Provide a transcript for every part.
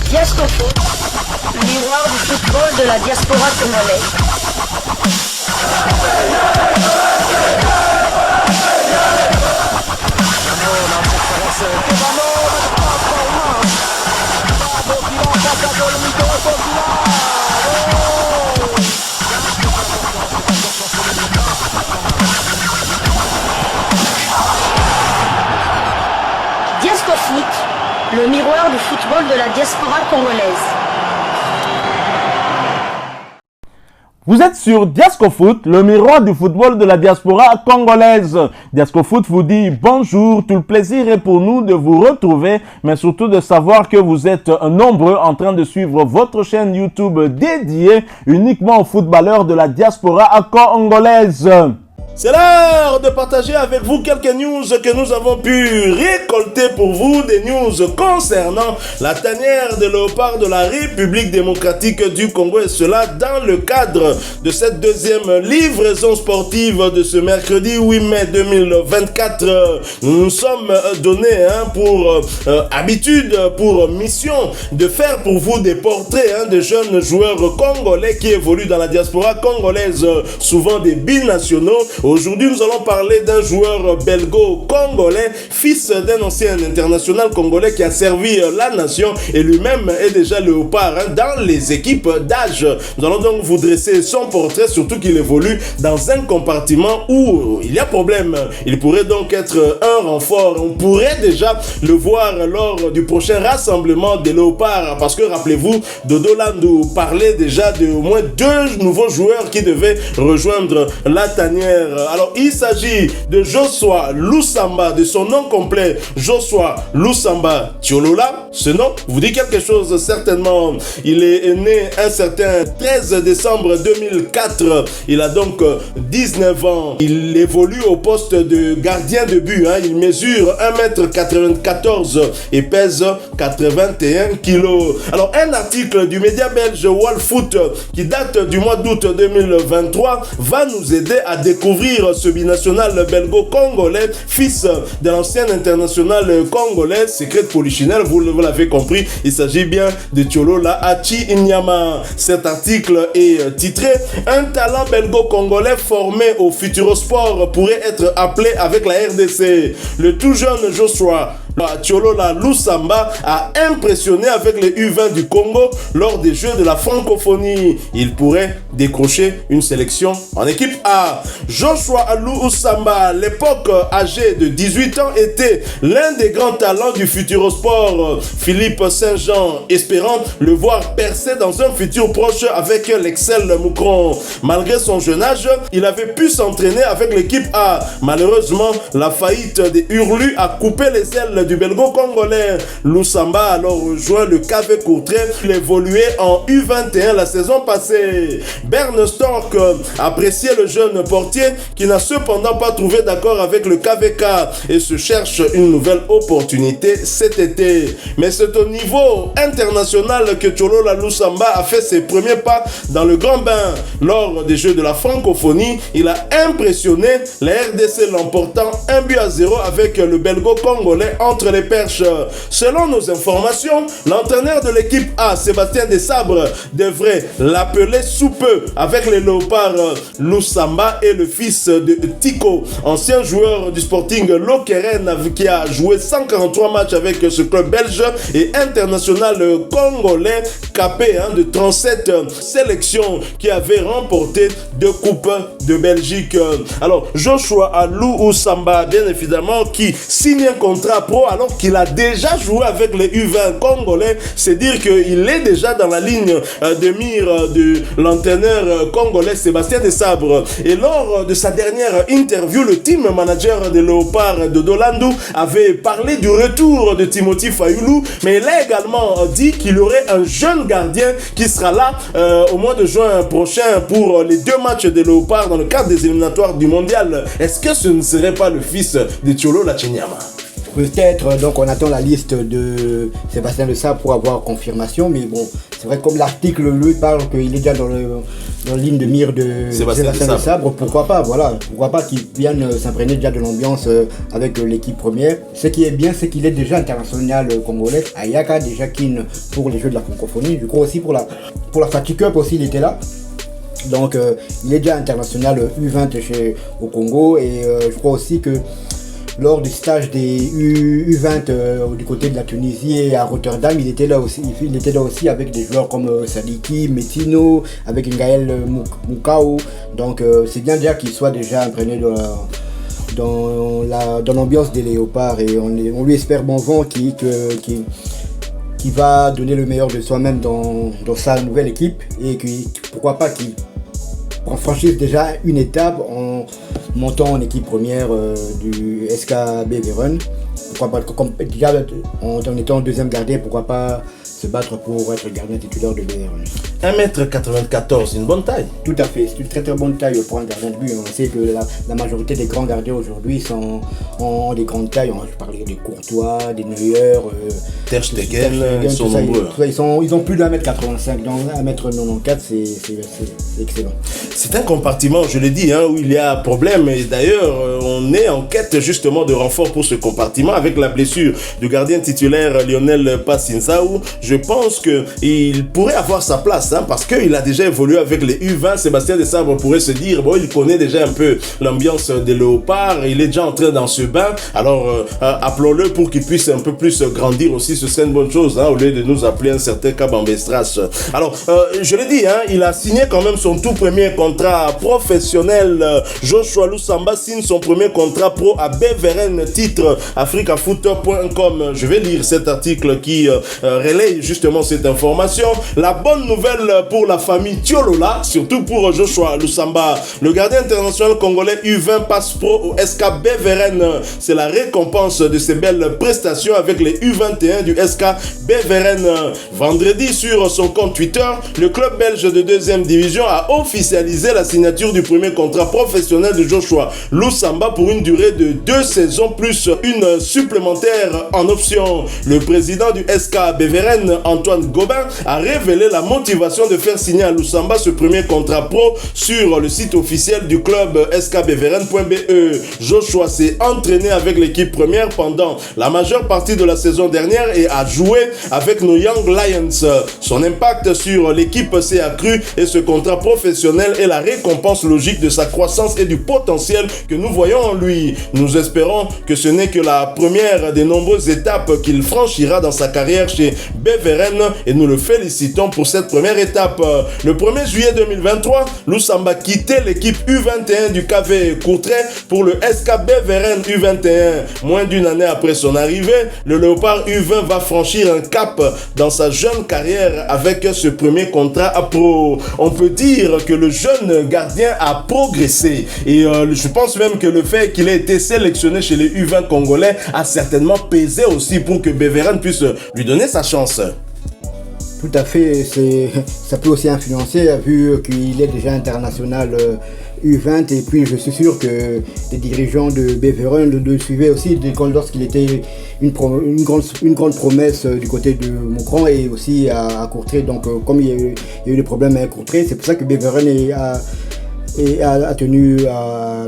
Diascofoot, le miroir du football de la diaspora congolaise. Diascofoot, le miroir du football de la diaspora congolaise. Vous êtes sur Diascofoot, le miroir du football de la diaspora congolaise. Diascofoot vous dit bonjour, tout le plaisir est pour nous de vous retrouver, mais surtout de savoir que vous êtes nombreux en train de suivre votre chaîne YouTube dédiée uniquement aux footballeurs de la diaspora congolaise. C'est l'heure de partager avec vous quelques news que nous avons pu récolter pour vous, des news concernant la tanière de léopard de la République démocratique du Congo, et cela dans le cadre de cette deuxième livraison sportive de ce mercredi 8 mai 2024. Nous nous sommes donnés pour habitude, pour mission de faire pour vous des portraits de jeunes joueurs congolais qui évoluent dans la diaspora congolaise, souvent des binationaux. Aujourd'hui, nous allons parler d'un joueur belgo-congolais, fils d'un ancien international congolais qui a servi la nation et lui-même est déjà léopard dans les équipes d'âge. Nous allons donc vous dresser son portrait, surtout qu'il évolue dans un compartiment où il y a problème. Il pourrait donc être un renfort. On pourrait déjà le voir lors du prochain rassemblement des léopards, parce que rappelez-vous, Dodo Landou parlait déjà de au moins 2 nouveaux joueurs qui devaient rejoindre la tanière. Alors, il s'agit de Joshua Lusamba, de son nom complet, Joshua Lusamba Tiolola. Ce nom vous dit quelque chose certainement. Il est né un certain 13 décembre 2004. Il a donc 19 ans. Il évolue au poste de gardien de but. Il mesure 1m94 et pèse 81 kg. Alors, un article du média belge Wallfoot qui date du mois d'août 2023 va nous aider à découvrir ce binational belgo-congolais, fils de l'ancien international congolais, Secret Polichinelle, vous l'avez compris, il s'agit bien de Tiolola Achi Inyama. Cet article est titré « Un talent belgo-congolais formé au Futurosport pourrait être appelé avec la RDC ». Le tout jeune Joshua Tiolola Lusamba a impressionné avec les U20 du Congo lors des Jeux de la francophonie. Il pourrait décrocher une sélection en équipe A. Joshua Lusamba, à l'époque âgé de 18 ans, était l'un des grands talents du Futurosport. Philippe Saint-Jean espérant le voir percer dans un futur proche avec l'Excel Moucron. Malgré son jeune âge, il avait pu s'entraîner avec l'équipe A. Malheureusement, la faillite des Hurlus a coupé les ailes du belgo-congolais. Lusamba a alors rejoint le KV Courtrai. Il évoluait en U21 la saison passée. Bern Stork appréciait le jeune portier qui n'a cependant pas trouvé d'accord avec le KVK et se cherche une nouvelle opportunité cet été. Mais c'est au niveau international que Tiolola Lusamba a fait ses premiers pas dans le grand bain. Lors des Jeux de la francophonie, il a impressionné la RDC, l'emportant 1-0 avec le belgo-congolais entre les perches. Selon nos informations, l'entraîneur de l'équipe A, Sébastien Desabres, devrait l'appeler sous peu avec les léopards. Lusamba est le fils de Tico, ancien joueur du Sporting Lokeren qui a joué 143 matchs avec ce club belge et international congolais, capé de 37 sélections, qui avait remporté 2 coupes de Belgique. Alors, Joshua Lusamba, bien évidemment, qui signe un contrat pro alors qu'il a déjà joué avec les U20 congolais, c'est dire qu'il est déjà dans la ligne de mire de l'entraîneur congolais Sébastien Desabres. Et lors de sa dernière interview, le team manager des Léopards de Dolandou avait parlé du retour de Timothy Fayulu, mais il a également dit qu'il y aurait un jeune gardien qui sera là au mois de juin prochain pour les 2 matchs des Léopards dans le cadre des éliminatoires du mondial. Est-ce que ce ne serait pas le fils de Tiolo Lachenyama? Peut-être, donc on attend la liste de Sébastien Desabre pour avoir confirmation, mais bon, c'est vrai comme l'article lui parle qu'il est déjà dans la ligne de mire de Sébastien Desabre, pourquoi pas qu'il vienne s'imprégner déjà de l'ambiance avec l'équipe première. Ce qui est bien, c'est qu'il est déjà international congolais, à Yaka déjà Kin pour les Jeux de la francophonie, je crois aussi pour la Fatigue Cup aussi il était là. Donc il est déjà international U20 au Congo et je crois aussi que lors du stage des U20 du côté de la Tunisie et à Rotterdam, il était là aussi avec des joueurs comme Sadiki, Metino, avec Ngaël Moukao. Donc c'est bien déjà qu'il soit déjà imprégné dans l'ambiance des Léopards et on lui espère bon vent qui va donner le meilleur de soi-même dans sa nouvelle équipe et pourquoi pas qu'il franchisse déjà une étape en montant en équipe première du SK Beveren. Pourquoi pas, déjà en étant deuxième gardien, pourquoi pas se battre pour être gardien titulaire de Beveren. 1m94, une bonne taille. Tout à fait, c'est une très très bonne taille pour un gardien de but. On sait que la majorité des grands gardiens aujourd'hui ont des grandes tailles. Je parlais des Courtois, des Neuer, Ter Stegen, ils sont nombreux. Ils ont plus de 1m85, donc 1m94 c'est excellent. C'est un compartiment, je l'ai dit, où il y a problème. Et d'ailleurs, on est en quête justement de renfort pour ce compartiment avec la blessure du gardien titulaire Lionel Passinzaou. Je pense qu'il pourrait avoir sa place parce qu'il a déjà évolué avec les U20. Sébastien Desabre pourrait se dire, il connaît déjà un peu l'ambiance des Léopards, il est déjà entré dans ce bain. Alors, appelons-le pour qu'il puisse un peu plus grandir aussi, ce serait une bonne chose, au lieu de nous appeler un certain Kabambestras. Alors, je l'ai dit, il a signé quand même son tout premier contrat professionnel. Joshua Lusamba signe son premier contrat pro à Beveren, titre africafoot.com. Je vais lire cet article qui relaye justement cette information. La bonne nouvelle pour la famille Tiolola, surtout pour Joshua Lusamba. Le gardien international congolais U20 passe pro au SK Beveren. C'est la récompense de ses belles prestations avec les U21 du SK Beveren. Vendredi, sur son compte Twitter, le club belge de 2e division a officialisé la signature du premier contrat professionnel de Joshua Lusamba pour une durée de 2 saisons plus une supplémentaire en option. Le président du SK Beveren, Antoine Gobin, a révélé la motivation de faire signer à Lusamba ce premier contrat pro sur le site officiel du club skbeveren.be. Joshua s'est entraîné avec l'équipe première pendant la majeure partie de la saison dernière et a joué avec nos Young Lions. Son impact sur l'équipe s'est accru et ce contrat professionnel est la récompense logique de sa croissance et du potentiel que nous voyons en lui. Nous espérons que ce n'est que la première des nombreuses étapes qu'il franchira dans sa carrière chez Beveren et nous le félicitons pour cette première étape. Le 1er juillet 2023, Lusamba quittait l'équipe U21 du KV Courtrai pour le SK Beveren U21. Moins d'une année après son arrivée, le Léopard U20 va franchir un cap dans sa jeune carrière avec ce premier contrat à pro. On peut dire que le jeune gardien a progressé et je pense même que le fait qu'il ait été sélectionné chez les U20 congolais a certainement pesé aussi pour que Beveren puisse lui donner sa chance. Tout à fait, ça peut aussi influencer vu qu'il est déjà international U20 et puis je suis sûr que les dirigeants de Beveren le suivaient aussi lorsqu'il était une grande promesse du côté de Moucron et aussi à Courtrai. Donc comme il y a eu des problèmes avec Courtrai, c'est pour ça que Beveren a tenu à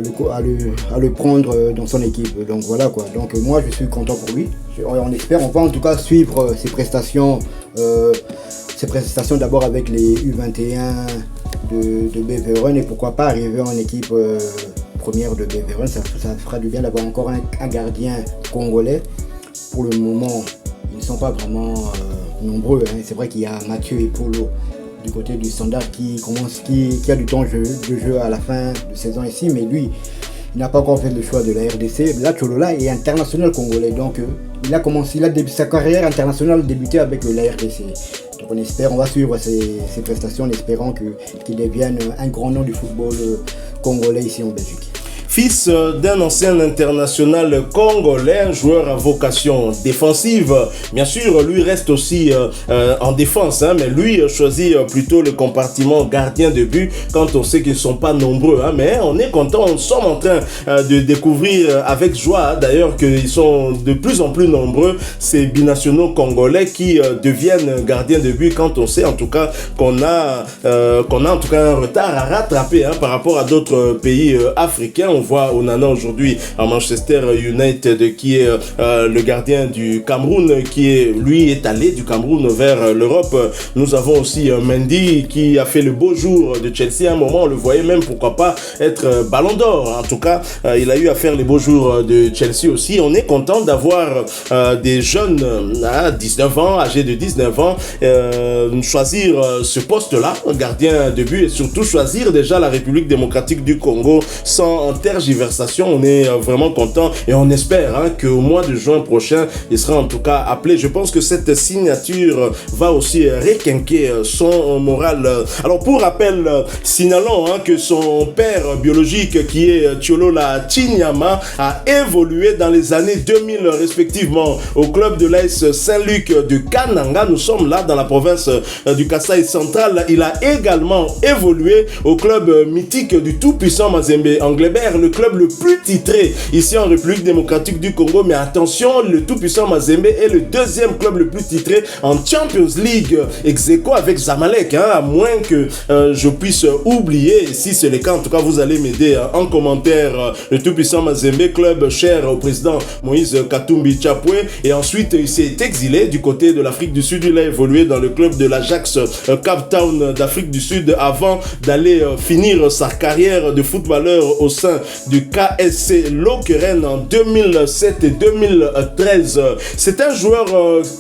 le prendre dans son équipe. Donc voilà quoi. Donc moi je suis content pour lui. On va en tout cas suivre ses prestations d'abord avec les U21 de Beveren et pourquoi pas arriver en équipe première de Beveren. Ça fera du bien d'avoir encore un gardien congolais. Pour le moment, ils ne sont pas vraiment nombreux. C'est vrai qu'il y a Mathieu et Polo du côté du Standard qui a du temps de jeu à la fin de saison ici, mais lui, il n'a pas encore fait le choix de la RDC. Là, Cholola est international congolais, donc sa carrière internationale débuté avec la RDC. Donc on va suivre ses prestations en espérant qu'il devienne un grand nom du football congolais ici en Belgique. fils d'un ancien international congolais, un joueur à vocation défensive. Bien sûr, lui reste aussi en défense, mais lui choisit plutôt le compartiment gardien de but quand on sait qu'ils ne sont pas nombreux. Mais on est content, on sommes en train de découvrir avec joie d'ailleurs qu'ils sont de plus en plus nombreux, ces binationaux congolais qui deviennent gardiens de but quand on sait en tout cas qu'on a en tout cas un retard à rattraper par rapport à d'autres pays africains. On voit Onana aujourd'hui à Manchester United qui est le gardien du Cameroun qui est allé du Cameroun vers l'Europe. Nous avons aussi Mendy qui a fait le beau jour de Chelsea. À un moment on le voyait même pourquoi pas être ballon d'or. En tout cas il a eu à faire les beaux jours de Chelsea aussi. On est content d'avoir des jeunes à 19 ans, âgés de 19 ans, choisir ce poste-là, gardien de but, et surtout choisir déjà la République démocratique du Congo sans tergiversation. On est vraiment content et on espère qu'au mois de juin prochain, il sera en tout cas appelé. Je pense que cette signature va aussi requinquer son moral. Alors pour rappel, signalons que son père biologique qui est Thiolola Chinyama a évolué dans les années 2000 respectivement au club de l'AS Saint-Luc de Kananga. Nous sommes là dans la province du Kasaï central. Il a également évolué au club mythique du tout-puissant Mazembe Anglebert, le club le plus titré ici en République démocratique du Congo. Mais attention, le tout-puissant Mazembe est le deuxième club le plus titré en Champions League, ex-aequo avec Zamalek, à moins que je puisse oublier. Si c'est le cas, en tout cas vous allez m'aider en commentaire. Le tout-puissant Mazembe, club cher au président Moïse Katumbi Chapwe, et ensuite il s'est exilé du côté de l'Afrique du Sud. Il a évolué dans le club de l'Ajax Cape Town d'Afrique du Sud avant d'aller finir sa carrière de footballeur au sein du KSC Lokeren en 2007 et 2013. C'est un joueur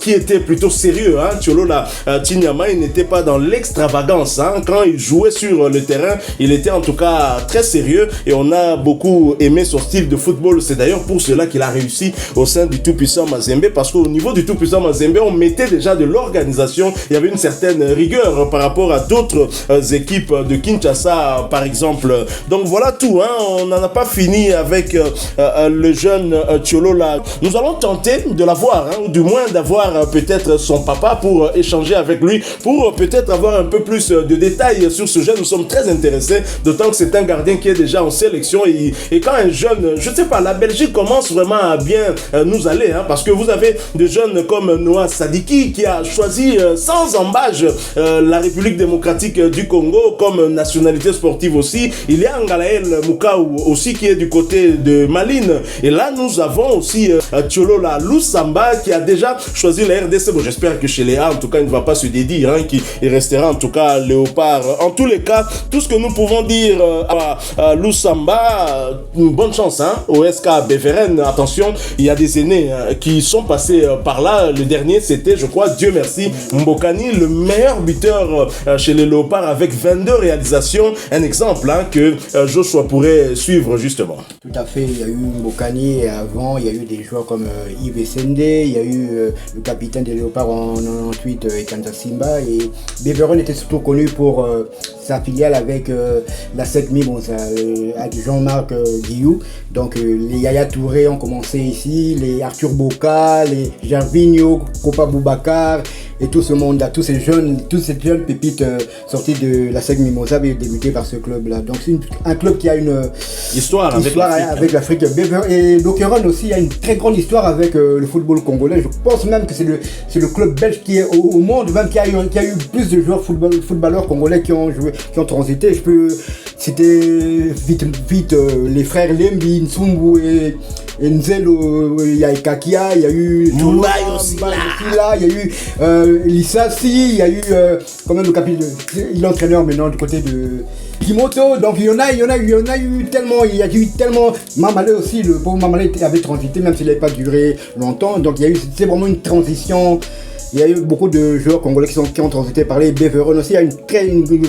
qui était plutôt sérieux, Thiolola Chinyama. Il n'était pas dans l'extravagance. Quand il jouait sur le terrain, il était en tout cas très sérieux et on a beaucoup aimé son style de football. C'est d'ailleurs pour cela qu'il a réussi au sein du tout-puissant Mazembe, parce qu'au niveau du tout-puissant Mazembe, on mettait déjà de l'organisation. Il y avait une certaine rigueur par rapport à d'autres équipes de Kinshasa par exemple. Donc voilà tout, on n'en a pas fini avec le jeune Thiolola. Nous allons tenter de l'avoir, ou du moins d'avoir peut-être son papa pour échanger avec lui, pour peut-être avoir un peu plus de détails sur ce jeune. Nous sommes très intéressés, d'autant que c'est un gardien qui est déjà en sélection et quand un jeune, je ne sais pas, la Belgique commence vraiment à bien nous aller, parce que vous avez des jeunes comme Noah Sadiki qui a choisi sans embâche la République démocratique du Congo comme nationalité sportive aussi. Il y a Ngalael Mukaou aussi qui est du côté de Malines, et là nous avons aussi Thiolola Lusamba qui a déjà choisi la RDC. Bon, j'espère que chez les A en tout cas il ne va pas se dédire, qu'il restera en tout cas léopard. En tous les cas, tout ce que nous pouvons dire à Lusamba, bonne chance au SK Beveren. Attention, il y a des aînés qui sont passés par là. Le dernier c'était, je crois, Dieu merci, Mbokani, le meilleur buteur chez les léopards avec 22 réalisations. Un exemple que Joshua pourrait suivre justement. Tout à fait, il y a eu Mbokani et avant il y a eu des joueurs comme Yves Sende, il y a eu le capitaine des léopards en 98 Ekanda Simba, et Beveren était surtout connu pour sa filiale avec la SEC Mimosa, avec Jean-Marc Guillou. Donc les Yaya Touré ont commencé ici, les Arthur Boca, les Gervinho, Kopa Boubacar et tout ce monde-là, toutes ces jeunes pépites sorties de la SEC Mimosa avaient débuté par ce club-là. Donc c'est un club qui a une histoire avec l'Afrique. Et Lokeren aussi a une très grande histoire avec le football congolais. Je pense même que c'est le club belge qui est au monde, même qui a eu plus de joueurs footballeurs congolais qui ont transité. Je peux citer vite les frères Lembi, Nsumbu et Nzelo, il y a Kakia, il y a eu Mumbai aussi là, il y a eu Lissassi, il y a eu quand même le capitaine, il est entraîneur maintenant du côté de Kimoto. Donc il y en a eu tellement. Mamalé aussi, le pauvre Mamalé avait transité même s'il n'avait pas duré longtemps. Donc c'est vraiment une transition Il y a eu beaucoup de joueurs congolais qui ont transité par les Beveren aussi. Il y a une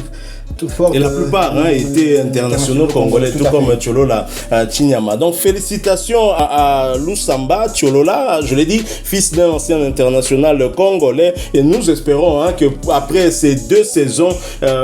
forte. Et la plupart étaient internationaux congolais, tout comme Tcholola Chinyama. Donc félicitations à Lusamba Tcholola, je l'ai dit, fils d'un ancien international congolais. Et nous espérons que après ces 2 saisons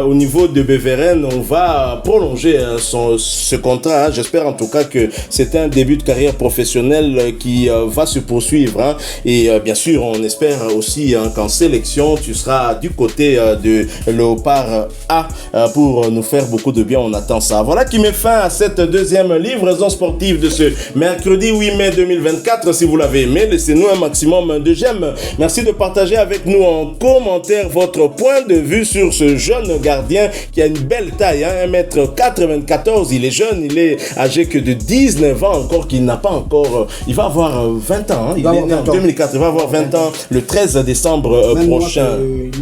au niveau de Beveren, on va prolonger ce contrat. J'espère en tout cas que c'est un début de carrière professionnelle qui va se poursuivre. Et bien sûr, on espère aussi qu'en sélection, tu seras du côté de Léopard A pour nous faire beaucoup de bien. On attend ça. Voilà qui met fin à cette deuxième livraison sportive de ce mercredi 8 mai 2024. Si vous l'avez aimé, laissez-nous un maximum de j'aime. Merci de partager avec nous en commentaire votre point de vue sur ce jeune gardien qui a une belle taille, 1m94. Il est jeune, il est âgé que de 19 ans encore, qu'il n'a pas encore... il va avoir 20 ans. Il est né en 2004, il va avoir 20 ans le 13 décembre prochain.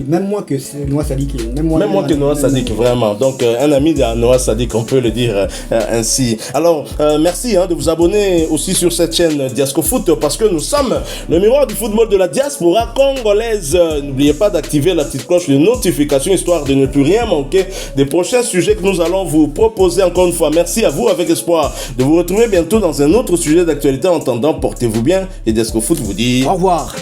Même moins que Noah Sadik. Même moins que Noah Sadik, vraiment. Donc, un ami de Noah Sadik, on peut le dire ainsi. Alors, merci de vous abonner aussi sur cette chaîne Diasco Foot parce que nous sommes le miroir du football de la diaspora congolaise. N'oubliez pas d'activer la petite cloche de notification histoire de ne plus rien manquer des prochains sujets que nous allons vous proposer encore une fois. Merci à vous avec espoir de vous retrouver bientôt dans un autre sujet d'actualité. En attendant, portez-vous bien et Diasco Foot vous dit au revoir.